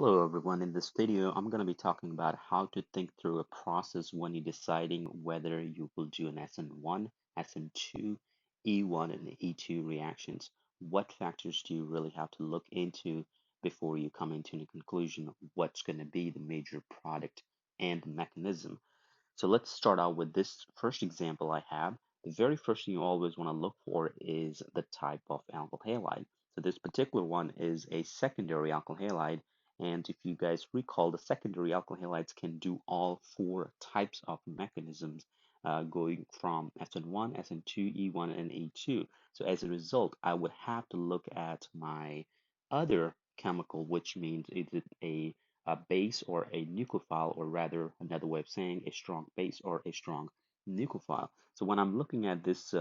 Hello everyone, in this video I'm going to be talking about how to think through a process when you're deciding whether you will do an SN1, SN2, E1 and E2 reactions. What factors do you really have to look into before you come into a conclusion of what's going to be the major product and mechanism? So let's start out with this first example I have. The very first thing you always want to look for is the type of alkyl halide. So this particular one is a secondary alkyl halide. And if you guys recall, the secondary alkyl halides can do all four types of mechanisms going from SN1, SN2, E1, and E2. So as a result, I would have to look at my other chemical, which means is it a base or a nucleophile, or rather, another way of saying a strong base or a strong nucleophile. So when I'm looking at this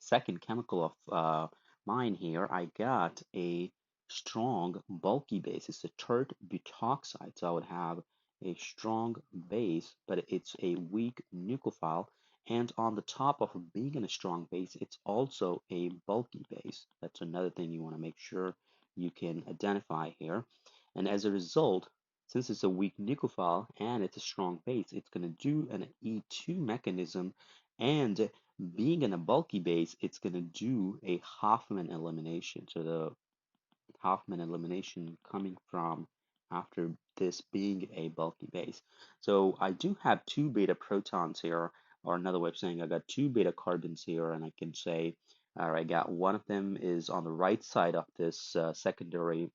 second chemical of mine here, I got a strong bulky base. It's a tert butoxide. So I would have a strong base, but it's a weak nucleophile. And on the top of being in a strong base, it's also a bulky base. That's another thing you want to make sure you can identify here. And as a result, since it's a weak nucleophile and it's a strong base, it's going to do an E2 mechanism, and being in a bulky base, it's going to do a Hofmann elimination. So the Hofmann elimination coming from after this being a bulky base. So I do have two beta protons here, or another way of saying I got two beta carbons here, and I can say, all right, I got one of them is on the right side of this secondary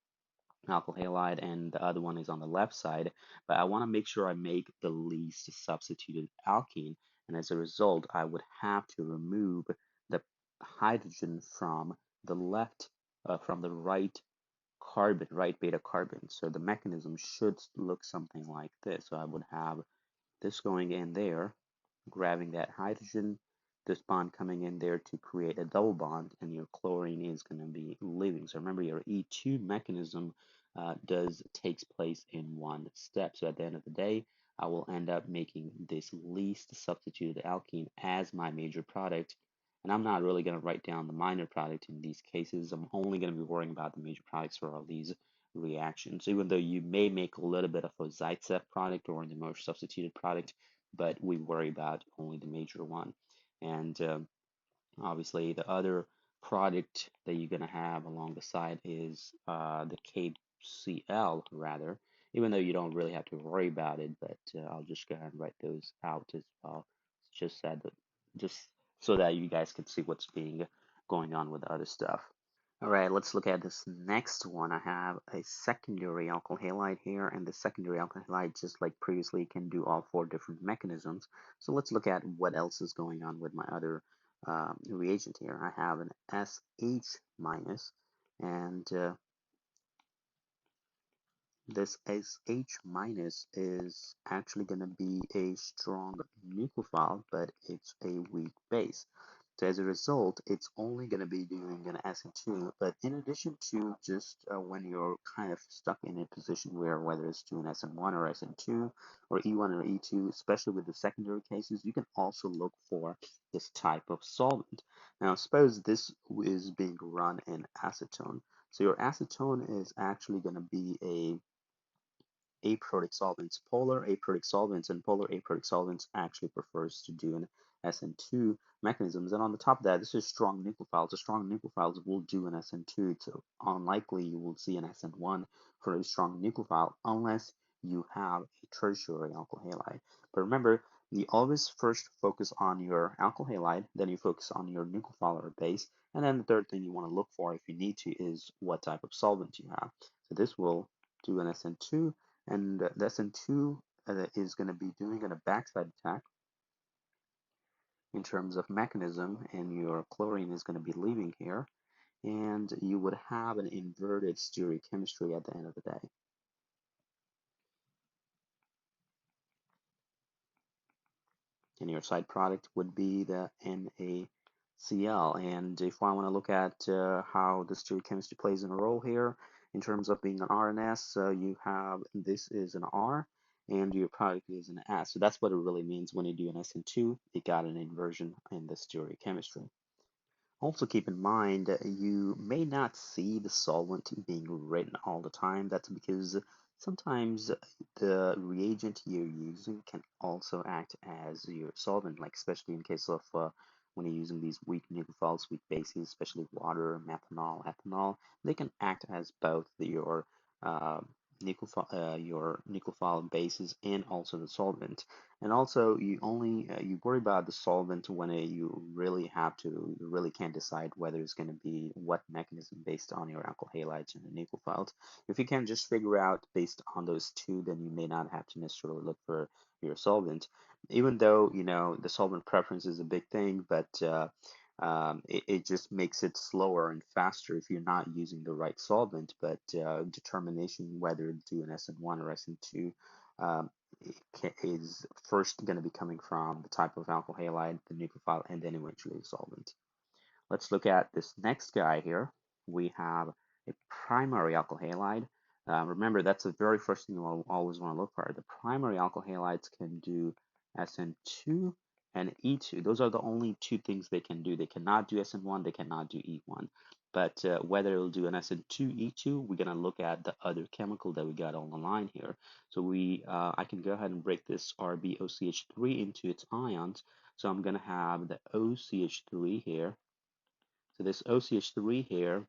alkyl halide, and the other one is on the left side, but I want to make sure I make the least substituted alkene, and as a result, I would have to remove the hydrogen from the left, from the right carbon, right beta carbon. So the mechanism should look something like this. So I would have this going in there, grabbing that hydrogen, this bond coming in there to create a double bond, and your chlorine is going to be leaving. So remember, your E2 mechanism takes place in one step. So at the end of the day, I will end up making this least substituted alkene as my major product. And I'm not really going to write down the minor product in these cases. I'm only going to be worrying about the major products for all these reactions, even though you may make a little bit of a Zaitsev product or the most substituted product, but we worry about only the major one. And obviously, the other product that you're going to have along the side is the KCl, rather, even though you don't really have to worry about it, but I'll just go ahead and write those out as well. Just so that you guys can see what's being going on with the other stuff. All right, let's look at this next one. I have a secondary alkyl halide here, and the secondary alkyl halide, just like previously, can do all four different mechanisms. So let's look at what else is going on with my other reagent here. I have an SH minus, and this SH minus is actually going to be a strong nucleophile, but it's a weak base. So as a result, it's only going to be doing an SN2, but in addition to just when you're kind of stuck in a position where whether it's doing SN1 or SN2 or E1 or E2, especially with the secondary cases, you can also look for this type of solvent. Now, suppose this is being run in acetone. So your acetone is actually going to be a aprotic solvents. Polar aprotic solvents and polar aprotic solvents actually prefers to do an SN2 mechanisms. And on the top of that, this is strong nucleophiles. The strong nucleophiles will do an SN2. So unlikely you will see an SN1 for a strong nucleophile unless you have a tertiary alkyl halide. But remember, you always first focus on your alkyl halide, then you focus on your nucleophile or base, and then the third thing you want to look for if you need to is what type of solvent you have. So this will do an SN2, and the SN2 is going to be doing a backside attack in terms of mechanism, and your chlorine is going to be leaving here, and you would have an inverted stereochemistry at the end of the day. And your side product would be the NaCl. And if I want to look at how the stereochemistry plays in a role here, in terms of being an RNS, you have this is an R, and your product is an S. So that's what it really means when you do an SN2. You got an inversion in the stereochemistry. Also keep in mind that you may not see the solvent being written all the time. That's because sometimes the reagent you're using can also act as your solvent, like especially in case of when you're using these weak nucleophiles, weak bases, especially water, methanol, ethanol, they can act as both uh, your nucleophile bases and also the solvent. And also, you worry about the solvent when you really have to, you really can't decide whether it's going to be what mechanism based on your alkyl halides and the nucleophiles. If you can just figure out based on those two, then you may not have to necessarily look for your solvent. Even though, the solvent preference is a big thing, but it just makes it slower and faster if you're not using the right solvent. But determination whether to do an SN1 or SN2 um, is first going to be coming from the type of alkyl halide, the nucleophile, and then eventually the solvent. Let's look at this next guy here. We have a primary alkyl halide. Remember, that's the very first thing you'll always want to look for. The primary alkyl halides can do SN2 and E2. Those are the only two things they can do. They cannot do SN1, they cannot do E1. But whether it'll do an SN2, E2, we're going to look at the other chemical that we got on the line here. So I can go ahead and break this RbOCH3 into its ions. So I'm going to have the OCH3 here. So this OCH3 here,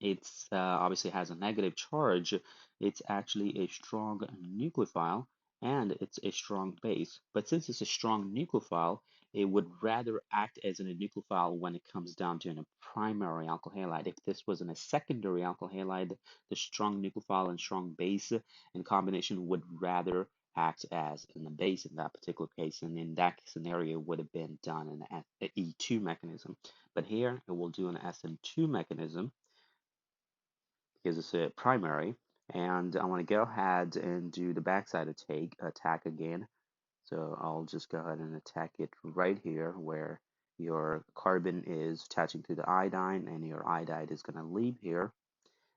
it's obviously has a negative charge. It's actually a strong nucleophile and it's a strong base. But since it's a strong nucleophile, it would rather act as a nucleophile when it comes down to a primary alkyl halide. If this was in a secondary alkyl halide, the strong nucleophile and strong base in combination would rather act as in the base in that particular case. And in that scenario, would have been done in an E2 mechanism. But here, it will do an SN2 mechanism because it's a primary. And I want to go ahead and do the backside attack again. So I'll just go ahead and attack it right here where your carbon is attaching to the iodine and your iodide is going to leave here.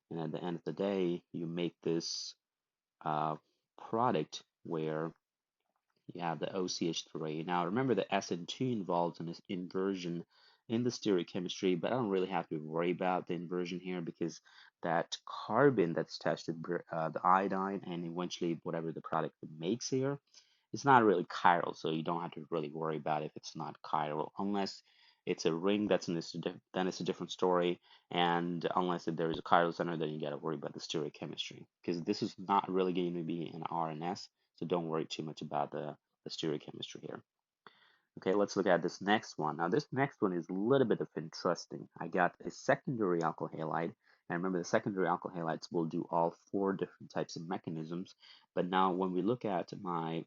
And at the end of the day, you make this uh, product where you have the OCH3. Now remember the SN2 involved in this inversion in the stereochemistry, but I don't really have to worry about the inversion here because that carbon that's attached to the iodine and eventually whatever the product makes here, it's not really chiral, so you don't have to really worry about if it's not chiral, unless it's a ring then it's a different story, and unless if there is a chiral center, then you got to worry about the stereochemistry, because this is not really going to be an RNS, so don't worry too much about the stereochemistry here. Okay, let's look at this next one. Now, this next one is a little bit of interesting. I got a secondary alkyl halide, and remember the secondary alkyl halides will do all four different types of mechanisms, but now when we look at my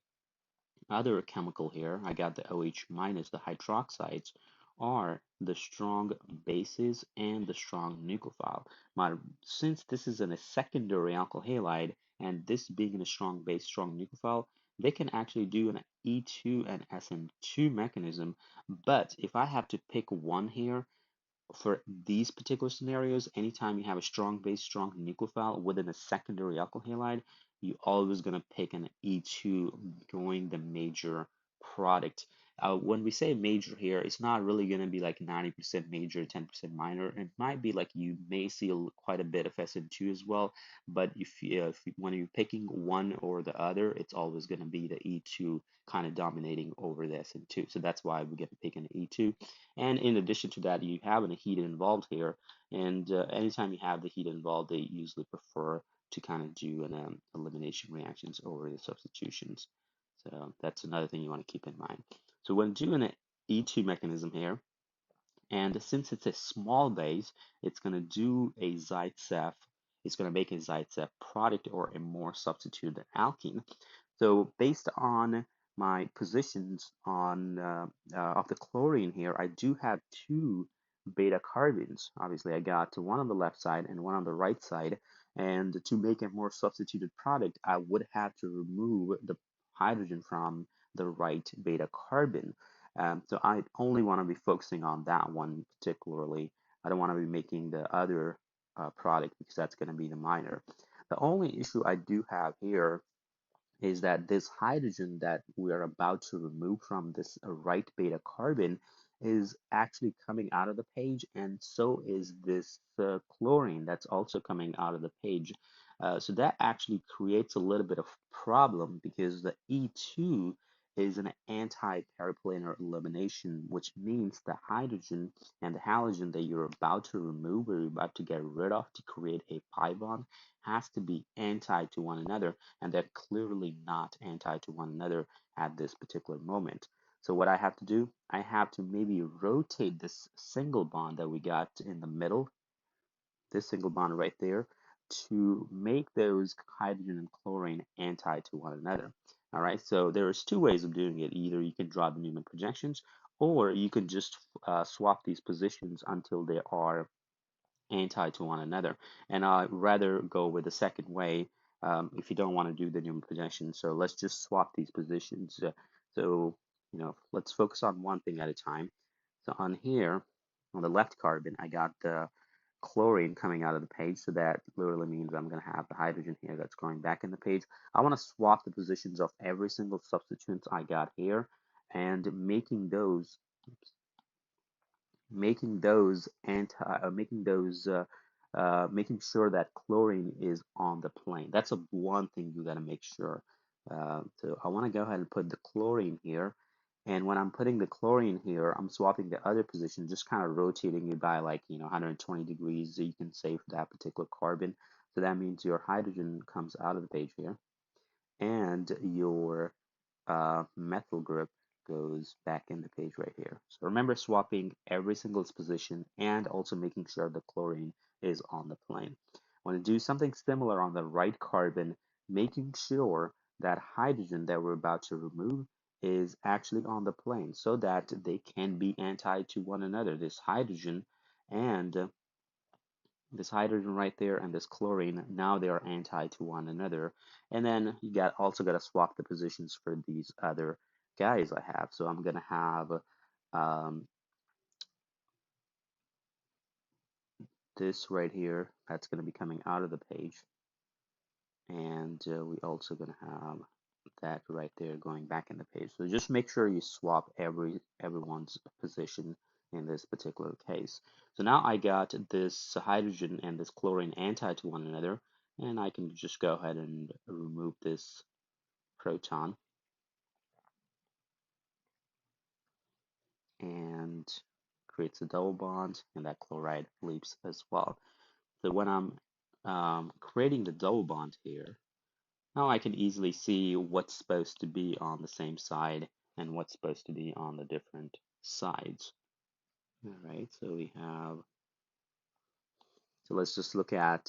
other chemical here, I got the OH minus, the hydroxides are the strong bases and the strong nucleophile. But since this is in a secondary alkyl halide and this being in a strong base, strong nucleophile, they can actually do an E2 and SN2 mechanism. But if I have to pick one here, for these particular scenarios, anytime you have a strong base, strong nucleophile within a secondary alkyl halide, you always going to pick an E2 going the major product. When we say major here, it's not really going to be like 90% major, 10% minor. It might be like you may see quite a bit of SN2 as well, but when you're picking one or the other, it's always going to be the E2 kind of dominating over the SN2. So that's why we get to pick an E2. And in addition to that, you have a heat involved here. And anytime you have the heat involved, they usually prefer to kind of do an elimination reactions over the substitutions. So that's another thing you want to keep in mind. So when doing an E2 mechanism here, and since it's a small base, it's going to do a Zaitsev, it's going to make a Zaitsev product or a more substituted alkene. So based on my positions on of the chlorine here, I do have two beta carbons. Obviously, I got one on the left side and one on the right side. And to make a more substituted product, I would have to remove the hydrogen from the right beta carbon. So I only want to be focusing on that one particularly. I don't want to be making the other product because that's going to be the minor. The only issue I do have here is that this hydrogen that we are about to remove from this right beta carbon is actually coming out of the page, and so is this chlorine that's also coming out of the page. So that actually creates a little bit of problem because the E2 is an anti-periplanar elimination, which means the hydrogen and the halogen that you're about to remove or you're about to get rid of to create a pi bond has to be anti to one another, and they're clearly not anti to one another at this particular moment. So what I have to do, I have to maybe rotate this single bond that we got in the middle, this single bond right there, to make those hydrogen and chlorine anti to one another. All right, so there's two ways of doing it. Either you can draw the Newman projections, or you can just swap these positions until they are anti to one another. And I'd rather go with the second way if you don't want to do the Newman projection. So let's just swap these positions. So, let's focus on one thing at a time. So on here, on the left carbon, I got the chlorine coming out of the page. So that literally means I'm going to have the hydrogen here that's going back in the page. I want to swap the positions of every single substituent I got here and making sure that chlorine is on the plane. That's a one thing you got to make sure. So I want to go ahead and put the chlorine here. And when I'm putting the chlorine here, I'm swapping the other position, just kind of rotating it by like, 120 degrees, you can say, for that particular carbon. So that means your hydrogen comes out of the page here, and your methyl group goes back in the page right here. So remember swapping every single position and also making sure the chlorine is on the plane. Want to do something similar on the right carbon, making sure that hydrogen that we're about to remove is actually on the plane so that they can be anti to one another. And this hydrogen right there and this chlorine, now they are anti to one another. And then you also got to swap the positions for these other guys I have. So I'm going to have um, this right here that's going to be coming out of the page. And we also going to have that right there going back in the page. So just make sure you swap everyone's position in this particular case. So now I got this hydrogen and this chlorine anti to one another, and I can just go ahead and remove this proton and creates a double bond, and that chloride leaves as well. So when I'm creating the double bond here, now I can easily see what's supposed to be on the same side and what's supposed to be on the different sides. All right, so let's just look at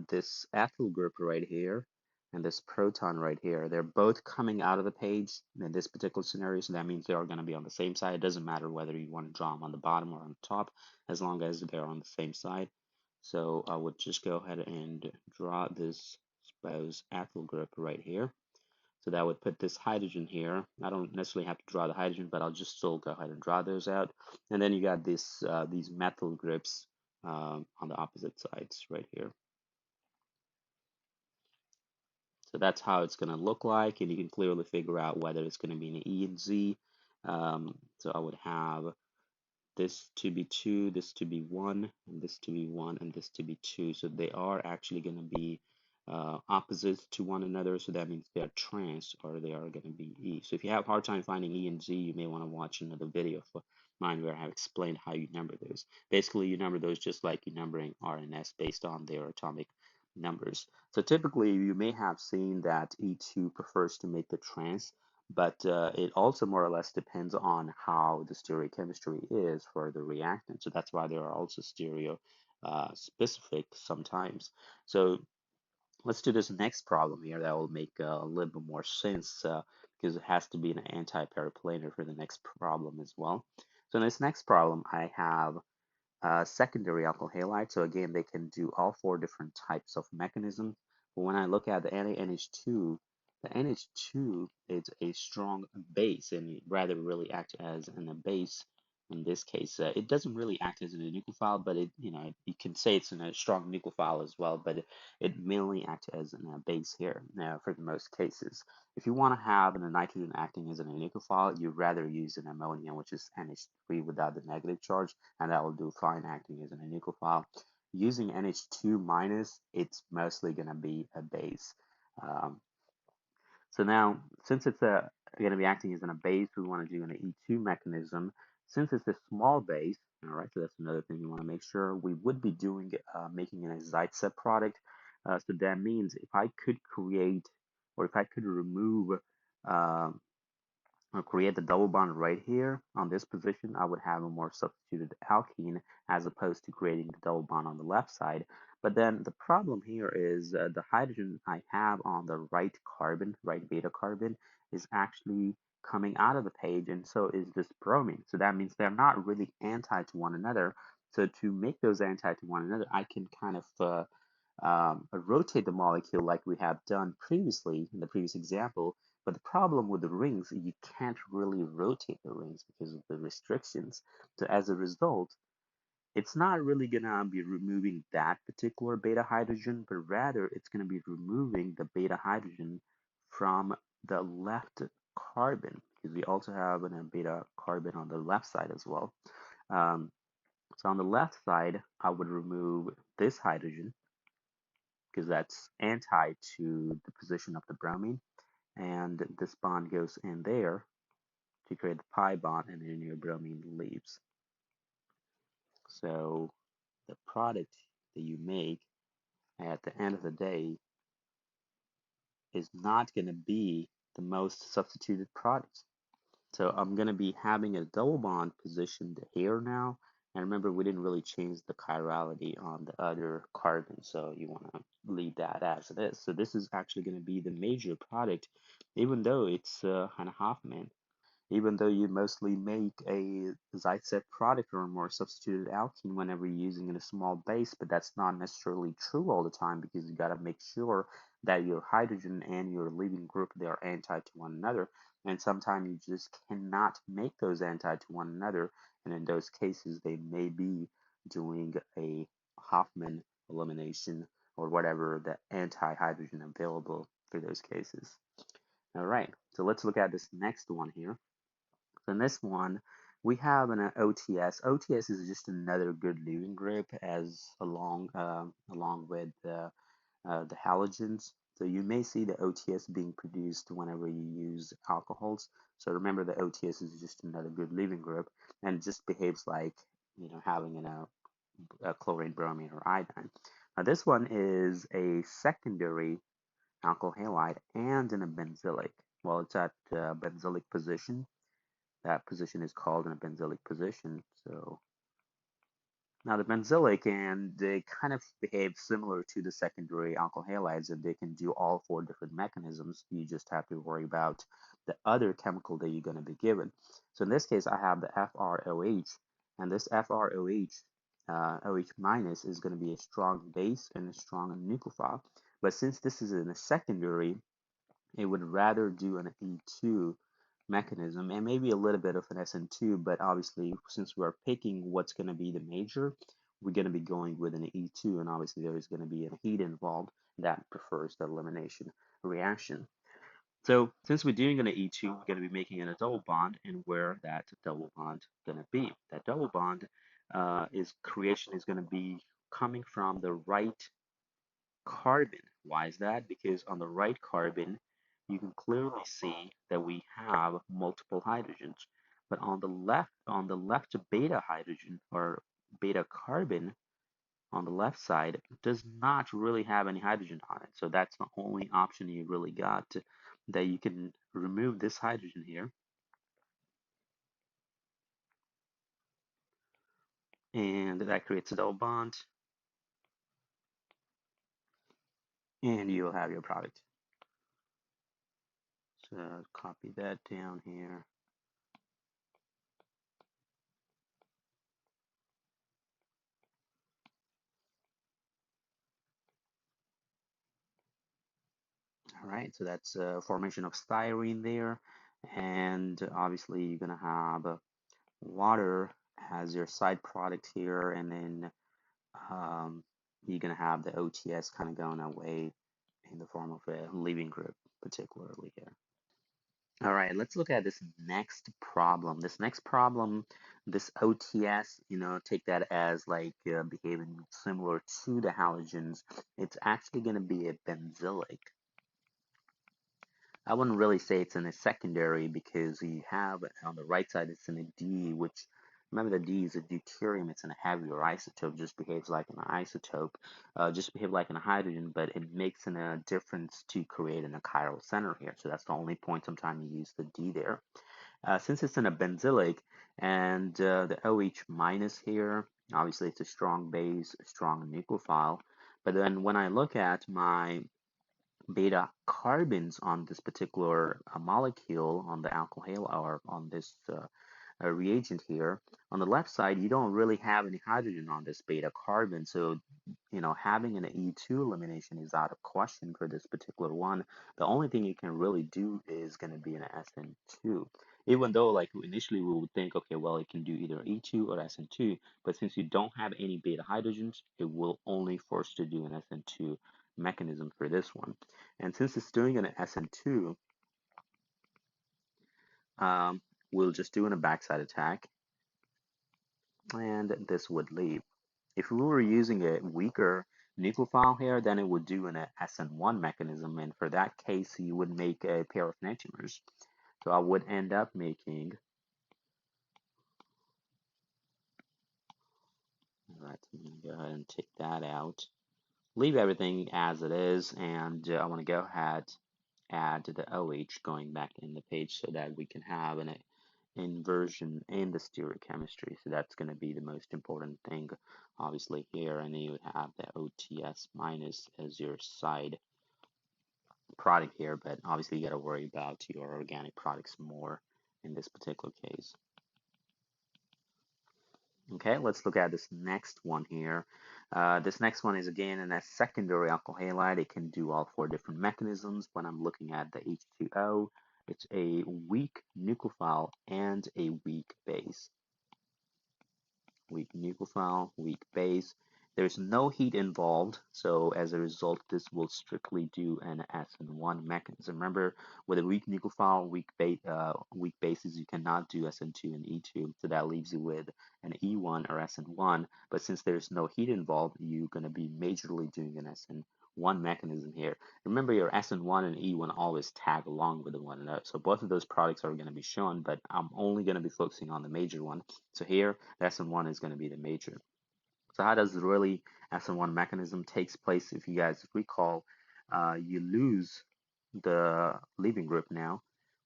this ethyl group right here and this proton right here. They're both coming out of the page in this particular scenario, so that means they are going to be on the same side. It doesn't matter whether you want to draw them on the bottom or on the top, as long as they're on the same side. So I would just go ahead and draw this, suppose, ethyl group right here. So that would put this hydrogen here. I don't necessarily have to draw the hydrogen, but I'll just still go ahead and draw those out. And then you got these methyl groups on the opposite sides right here. So that's how it's going to look like, and you can clearly figure out whether it's going to be an E and Z. So I would have this to be 2, this to be 1, and this to be 1, and this to be 2. So they are actually going to be opposites to one another. So that means they are trans, or they are going to be E. So if you have a hard time finding E and Z, you may want to watch another video for mine where I have explained how you number those. Basically, you number those just like you numbering R and S based on their atomic numbers. So typically, you may have seen that E2 prefers to make the trans, but it also more or less depends on how the stereochemistry is for the reactant. So that's why there are also stereo specific sometimes. So let's do this next problem here that will make a little bit more sense because it has to be an anti-periplanar for the next problem as well. So in this next problem, I have secondary alkyl halide. So again, they can do all 4 different types of mechanisms. But when I look at the NH2, the NH2 is a strong base and rather really acts as a base in this case. It doesn't really act as a nucleophile, but you can say it's in a strong nucleophile as well, but it mainly acts as a base here for the most cases. If you want to have a nitrogen acting as a nucleophile, you'd rather use an ammonia, which is NH3 without the negative charge, and that will do fine acting as a nucleophile. Using NH2 minus, it's mostly going to be a base. Um, so now, since it's going to be acting as a base, we want to do an E2 mechanism. Since it's a small base, all right, so that's another thing we want to make sure. We would be doing making an azide product. So that means if I could create, or if I could remove um, or create the double bond right here on this position, I would have a more substituted alkene as opposed to creating the double bond on the left side. But then the problem here is the hydrogen I have on the right carbon, right beta carbon, is actually coming out of the page, and so is this bromine. So that means they're not really anti to one another. So to make those anti to one another, I can kind of rotate the molecule like we have done previously in the previous example. But the problem with the rings, you can't really rotate the rings because of the restrictions. So as a result, it's not really going to be removing that particular beta hydrogen, but rather it's going to be removing the beta hydrogen from the left carbon, because we also have a beta carbon on the left side as well. Um, so on the left side, I would remove this hydrogen because that's anti to the position of the bromine, and this bond goes in there to create the pi bond, and then your bromine leaves. So the product that you make at the end of the day is not going to be the most substituted product. So I'm going to be having a double bond positioned here now. And remember, we didn't really change the chirality on the other carbon, so you want to leave that as it is. So this is actually going to be the major product, even though it's kind of Hoffman. Even though you mostly make a Zyset product or a more substituted alkene whenever you're using in a small base, but that's not necessarily true all the time because you got to make sure that your hydrogen and your leaving group, they are anti to one another. And sometimes you just cannot make those anti to one another. And in those cases, they may be doing a Hoffman elimination or whatever the anti-hydrogen available for those cases. All right, so let's look at this next one here. So in this one, we have an OTS. OTS is just another good leaving group as along with the halogens. So you may see the OTS being produced whenever you use alcohols. So remember the OTS is just another good leaving group and it just behaves like having a chlorine, bromine, or iodine. Now this one is a secondary alkyl halide and in a benzylic. Well, it's at benzylic position. That position is called in a benzylic position. So now the benzylic, and they kind of behave similar to the secondary alkyl halides, and they can do all four different mechanisms. You just have to worry about the other chemical that you're going to be given. So in this case, I have the FROH, and this FROH OH minus is going to be a strong base and a strong nucleophile. But since this is in a secondary, it would rather do an E2 mechanism and maybe a little bit of an SN2, but obviously since we're picking what's going to be the major, we're going to be going with an E2, and obviously there is going to be a heat involved that prefers the elimination reaction. So since we're doing an E2, we're going to be making a double bond, and where that double bond going to be? That double bond is creation is going to be coming from the right carbon. Why is that? Because on the right carbon, you can clearly see that we have multiple hydrogens. But on the left beta hydrogen or beta carbon on the left side does not really have any hydrogen on it. So that's the only option you really got that you can remove this hydrogen here. And that creates a double bond. And you'll have your product. So copy that down here. All right, so that's a formation of styrene there. And obviously you're gonna have water as your side product here, and then um, you're going to have the OTS kind of going away in the form of a leaving group, particularly here. All right, let's look at this next problem. This next problem, this OTS, take that as like behaving similar to the halogens. It's actually going to be a benzylic. I wouldn't really say it's in a secondary because you have on the right side it's in a D, which remember the D is a deuterium. It's in a heavier isotope, just behaves like an isotope, just behave like a hydrogen, but it makes a difference to create an chiral center here. So that's the only point I'm trying to use the D there. Since it's in a benzylic and the OH minus here, obviously it's a strong base, a strong nucleophile. But then when I look at my beta carbons on this particular molecule, on the alkyl halide or on this reagent here, on the left side, you don't really have any hydrogen on this beta carbon. So, having an E2 elimination is out of question for this particular one. The only thing you can really do is going to be an SN2. Even though, like, initially we would think, okay, well, it can do either E2 or SN2, but since you don't have any beta hydrogens, it will only force to do an SN2 mechanism for this one. And since it's doing an SN2, um, we'll just do a backside attack, and this would leave. If we were using a weaker nucleophile here, then it would do an SN1 mechanism, and for that case, you would make a pair of enantiomers. So I would end up making, all right, I'm going to go ahead and take that out. Leave everything as it is, and I want to go ahead add the OH going back in the page so that we can have an inversion in the stereochemistry. So that's going to be the most important thing, obviously, here. And then you would have the OTS minus as your side product here, but obviously you got to worry about your organic products more in this particular case. Okay, let's look at this next one here. This next one is again in a secondary alkyl halide. It can do all 4 different mechanisms. When I'm looking at the H2O, it's a weak nucleophile and a weak base. Weak nucleophile, weak base. There's no heat involved, so as a result, this will strictly do an SN1 mechanism. Remember, with a weak nucleophile, weak bases, you cannot do SN2 and E2, so that leaves you with an E1 or SN1. But since there's no heat involved, you're going to be majorly doing an SN1 mechanism here. Remember, your SN1 and E1 always tag along with one another, so both of those products are going to be shown, but I'm only going to be focusing on the major one. So here, the SN1 is going to be the major. So how does really SN1 mechanism takes place? If you guys recall, you lose the leaving group now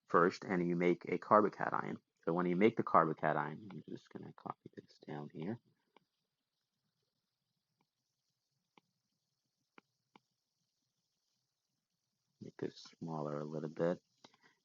first, and you make a carbocation. So when you make the carbocation, I'm just going to copy this down here. Make this smaller a little bit.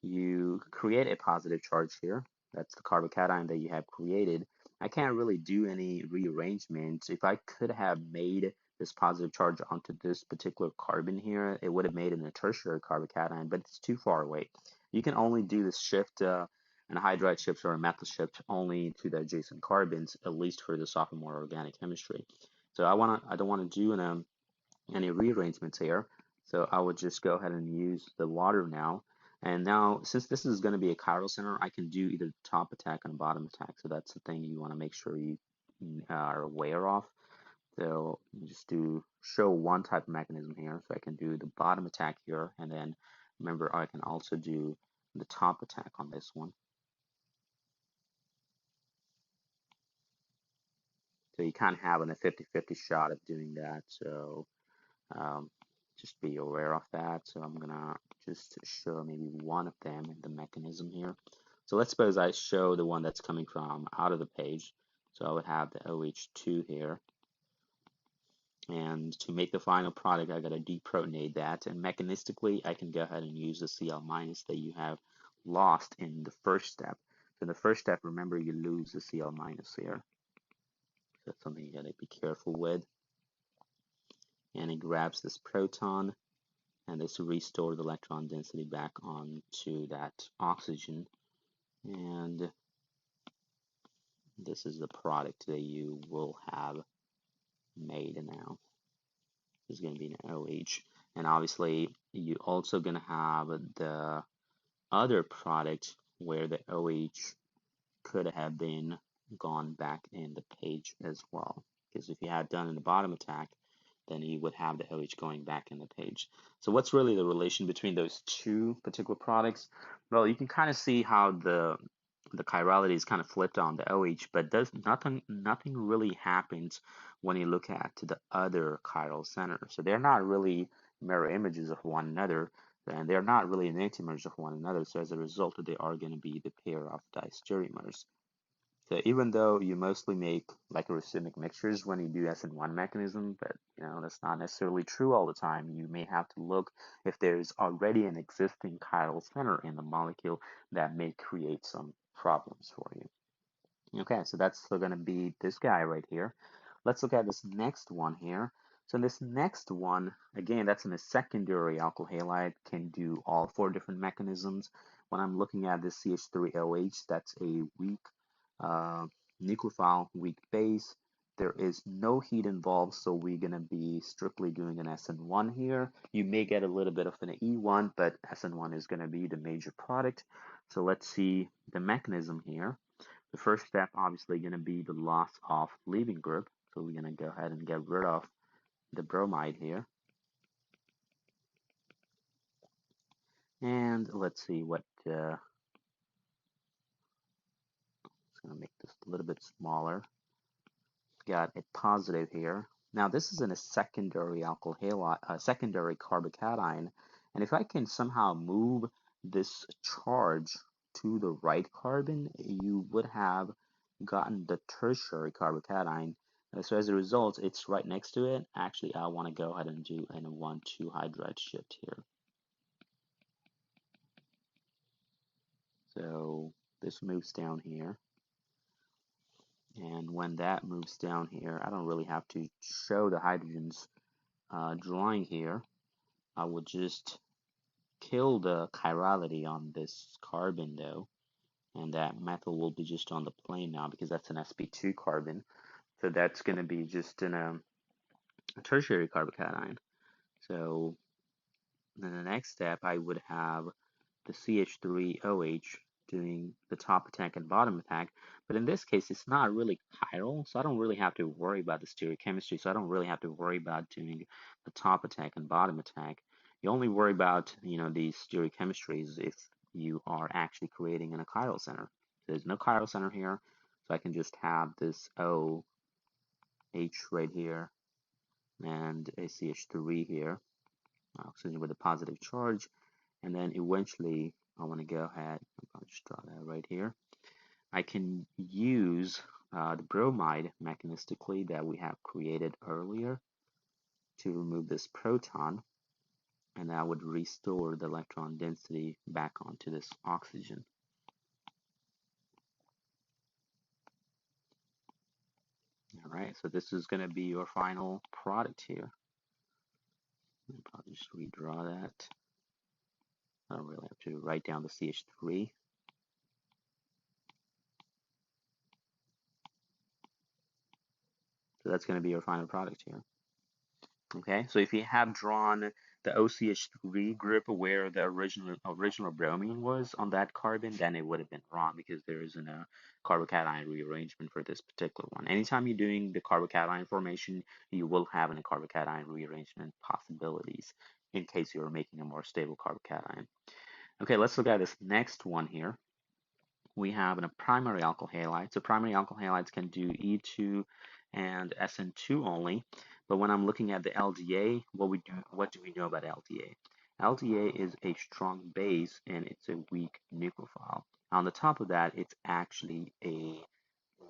You create a positive charge here. That's the carbocation that you have created. I can't really do any rearrangements. If I could have made this positive charge onto this particular carbon here, it would have made it a tertiary carbocation, but it's too far away. You can only do this shift, an hydride shift or a methyl shift only to the adjacent carbons, at least for the sophomore organic chemistry. So I don't want to do any rearrangements here. So I would just go ahead and use the water now. And now, since this is going to be a chiral center, I can do either top attack and bottom attack. So that's the thing you want to make sure you are aware of. So just do show one type of mechanism here. So I can do the bottom attack here. And then remember, I can also do the top attack on this one. So you kind of have a 50-50 shot of doing that. So just be aware of that. So I'm gonna just show maybe one of them in the mechanism here. So let's suppose I show the one that's coming from out of the page. So I would have the OH2 here. And to make the final product, I gotta deprotonate that. And mechanistically, I can go ahead and use the Cl- that you have lost in the first step. So in the first step, remember you lose the Cl- here. So that's something you gotta be careful with. And it grabs this proton, and this restores the electron density back onto that oxygen. And This is the product that you will have made now. This is going to be an OH. And obviously, you also going to have the other product where the OH could have been gone back in the page as well. Because if you had done in the bottom attack, then you would have the OH going back in the page. So what's really the relation between those two particular products? Well, you can kind of see how the chirality is kind of flipped on the OH, but does nothing really happens when you look at the other chiral center. So they're not really mirror images of one another, and they're not really enantiomers of one another. So as a result, they are going to be the pair of diastereomers. So even though you mostly make like racemic mixtures when you do SN1 mechanism, but that's not necessarily true all the time. You may have to look if there's already an existing chiral center in the molecule that may create some problems for you. Okay, so that's going to be this guy right here. Let's look at this next one here. So this next one, again, that's in a secondary alkyl halide, can do all 4 different mechanisms. When I'm looking at this CH3OH, that's a weak uh, nucleophile, weak base. There is no heat involved, so we're going to be strictly doing an SN1 here. You may get a little bit of an E1, but SN1 is going to be the major product. So let's see the mechanism here. The first step obviously going to be the loss of leaving group. So we're going to go ahead and get rid of the bromide here. And let's see what, just going to make this a little bit smaller. Got a positive here. Now this is in a secondary alkyl halide, secondary carbocation. And if I can somehow move this charge to the right carbon, you would have gotten the tertiary carbocation. So as a result, it's right next to it. Actually, I want to go ahead and do an 1,2 hydride shift here. So this moves down here. And when that moves down here, I don't really have to show the hydrogens drawing here. I would just kill the chirality on this carbon though, and that methyl will be just on the plane now because that's an sp2 carbon. So that's going to be just in a tertiary carbocation. So then the next step, I would have the CH3OH doing the top attack and bottom attack. But in this case, it's not really chiral, so I don't really have to worry about the stereochemistry. So I don't really have to worry about doing the top attack and bottom attack. You only worry about, these stereochemistries if you are actually creating in a chiral center. There's no chiral center here, so I can just have this OH right here and a CH3 here, oxygen with a positive charge. And then eventually, I want to go ahead, I'll just draw that right here. I can use the bromide mechanistically that we have created earlier to remove this proton, and that would restore the electron density back onto this oxygen. All right, so this is going to be your final product here. I'll just redraw that. I don't really have to write down the CH3. So that's going to be your final product here. Okay, so if you have drawn the OCH3 group where the original bromine was on that carbon, then it would have been wrong because there isn't a carbocation rearrangement for this particular one. Anytime you're doing the carbocation formation, you will have a carbocation rearrangement possibilities in case you're making a more stable carbocation. Okay, let's look at this next one here. We have a primary alkyl halide. So primary alkyl halides can do E2 and SN2 only. But when I'm looking at the LDA, what do we know about LDA? LDA is a strong base and it's a weak nucleophile. On the top of that, it's actually a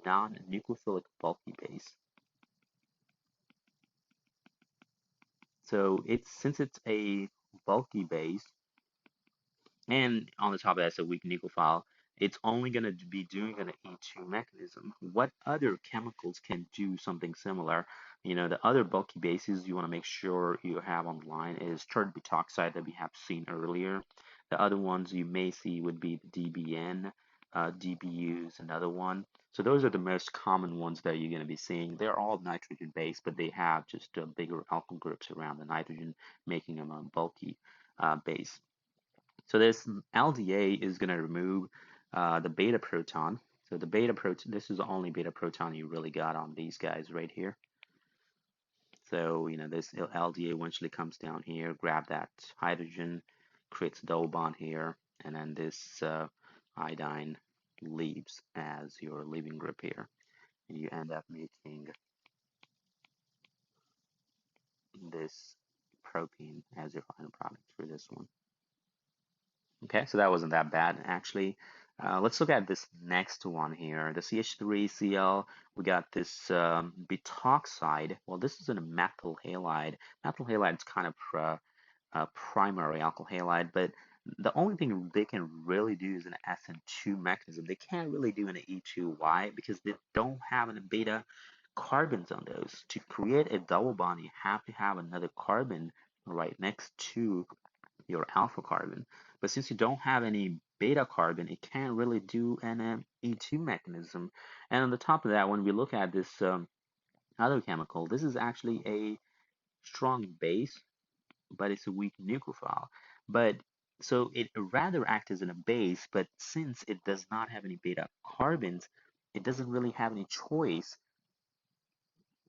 non-nucleophilic bulky base. So since it's a bulky base, and on the top of that, it's a weak nucleophile, it's only going to be doing an E2 mechanism. What other chemicals can do something similar? The other bulky bases you want to make sure you have on the line is tert butoxide that we have seen earlier. The other ones you may see would be the DBN, DBU is another one. So those are the most common ones that you're going to be seeing. They're all nitrogen based, but they have just bigger alkyl groups around the nitrogen, making them a bulky base. So this LDA is going to remove the beta proton. So the beta proton, this is the only beta proton you really got on these guys right here. So, this LDA eventually comes down here, grab that hydrogen, creates a double bond here, and then this iodine leaves as your leaving group here. And you end up making this propene as your final product for this one. Okay, so that wasn't that bad actually. Let's look at this next one here. The CH3Cl, we got this butoxide. Well, this is a methyl halide. Methyl halide is kind of primary alkyl halide, but the only thing they can really do is an SN2 mechanism. They can't really do an E2. Why? Because they don't have any beta carbons on those. To create a double bond, you have to have another carbon right next to your alpha carbon. But since you don't have any beta carbon, it can't really do an E2 mechanism. And on the top of that, when we look at this other chemical, this is actually a strong base, but it's a weak nucleophile. But so it rather acts as a base, but since it does not have any beta carbons, it doesn't really have any choice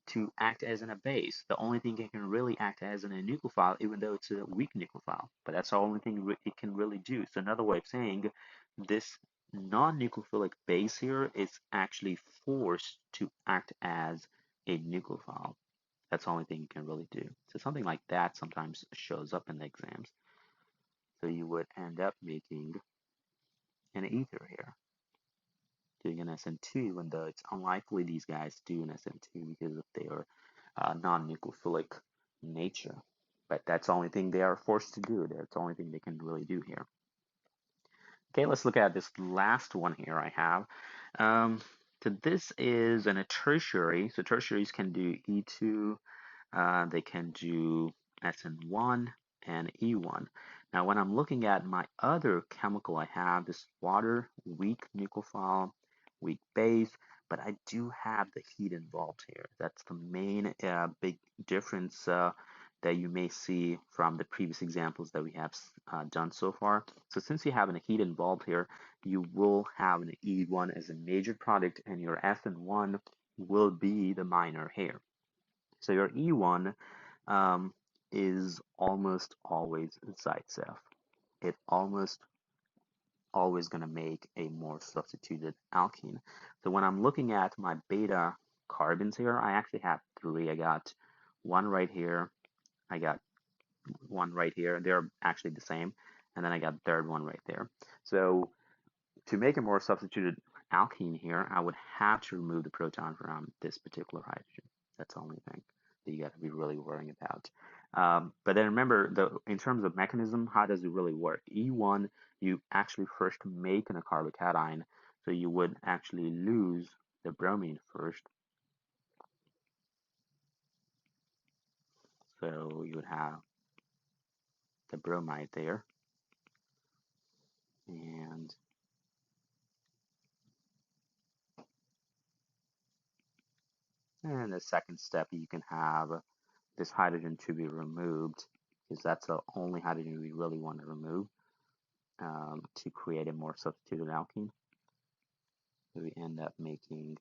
to act as a base. The only thing it can really act as a nucleophile, even though it's a weak nucleophile. But that's the only thing it can really do. So another way of saying this non-nucleophilic base here is actually forced to act as a nucleophile. That's the only thing you can really do. So something like that sometimes shows up in the exams. So you would end up making an ether here, doing an SN2, even though it's unlikely these guys do an SN2 because of their non-nucleophilic nature. But that's the only thing they are forced to do. That's the only thing they can really do here. Okay, let's look at this last one here I have. So this is a tertiary. So tertiaries can do E2, they can do SN1 and E1. Now, when I'm looking at my other chemical I have, this water, weak nucleophile, weak base, but I do have the heat involved here. That's the main big difference that you may see from the previous examples that we have done so far. So since you have a heat involved here, you will have an E1 as a major product, and your SN1 will be the minor here. So your E1 is almost always Zaitsev. It almost always going to make a more substituted alkene. So when I'm looking at my beta carbons here, I actually have three. I got one right here. I got one right here. They're actually the same. And then I got the third one right there. So to make a more substituted alkene here, I would have to remove the proton from this particular hydrogen. That's the only thing that you got to be really worrying about. But then remember, in terms of mechanism, how does it really work? E1, you actually first make a carbocation, so you would actually lose the bromine first. So you would have the bromide there, and the second step, you can have this hydrogen to be removed, because that's the only hydrogen we really want to remove to create a more substituted alkene. So we end up making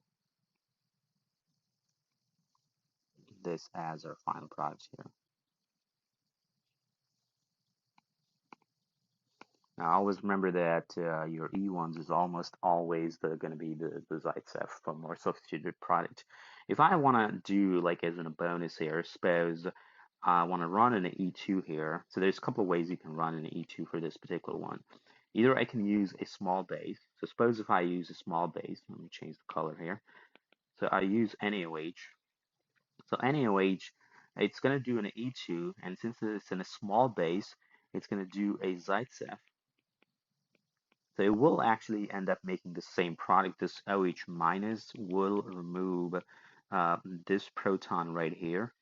this as our final product here. Now always remember that your E1s is almost always going to be the Zaitsev for more substituted product. If I want to do like as a bonus here, suppose I want to run an E2 here. So there's a couple of ways you can run an E2 for this particular one. Either I can use a small base. So suppose if I use a small base, let me change the color here. So I use NaOH. So NaOH, it's going to do an E2, and since it's in a small base, it's going to do a Zaitsev. So it will actually end up making the same product. This OH minus will remove this proton right here.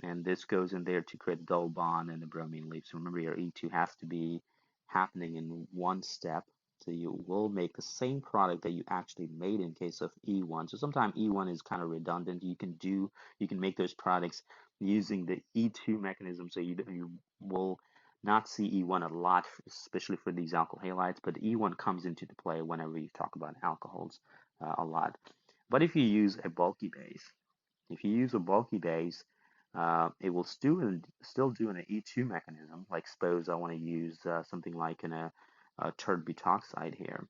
And this goes in there to create a double bond and the bromine leaves. So remember your E2 has to be happening in one step. So you will make the same product that you actually made in case of E1. So sometimes E1 is kind of redundant. You can make those products using the E2 mechanism. So you will not see E1 a lot, especially for these alkyl halides, but E1 comes into the play whenever you talk about alcohols a lot. But if you use a bulky base, if you use a bulky base, it will still do an E2 mechanism. Like suppose I want to use something like a tert butoxide here.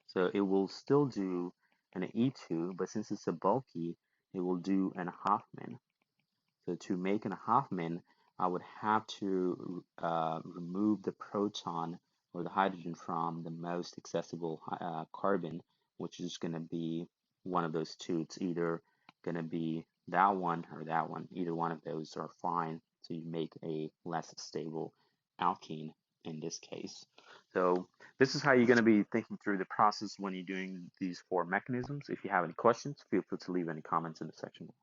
So it will still do an E2, but since it's a bulky, it will do an Hoffman. So to make an Hoffman, I would have to remove the proton or the hydrogen from the most accessible carbon, which is going to be one of those two. It's either going to be that one or that one. Either one of those are fine. So you make a less stable alkene in this case. So this is how you're going to be thinking through the process when you're doing these four mechanisms. If you have any questions, feel free to leave any comments in the section below.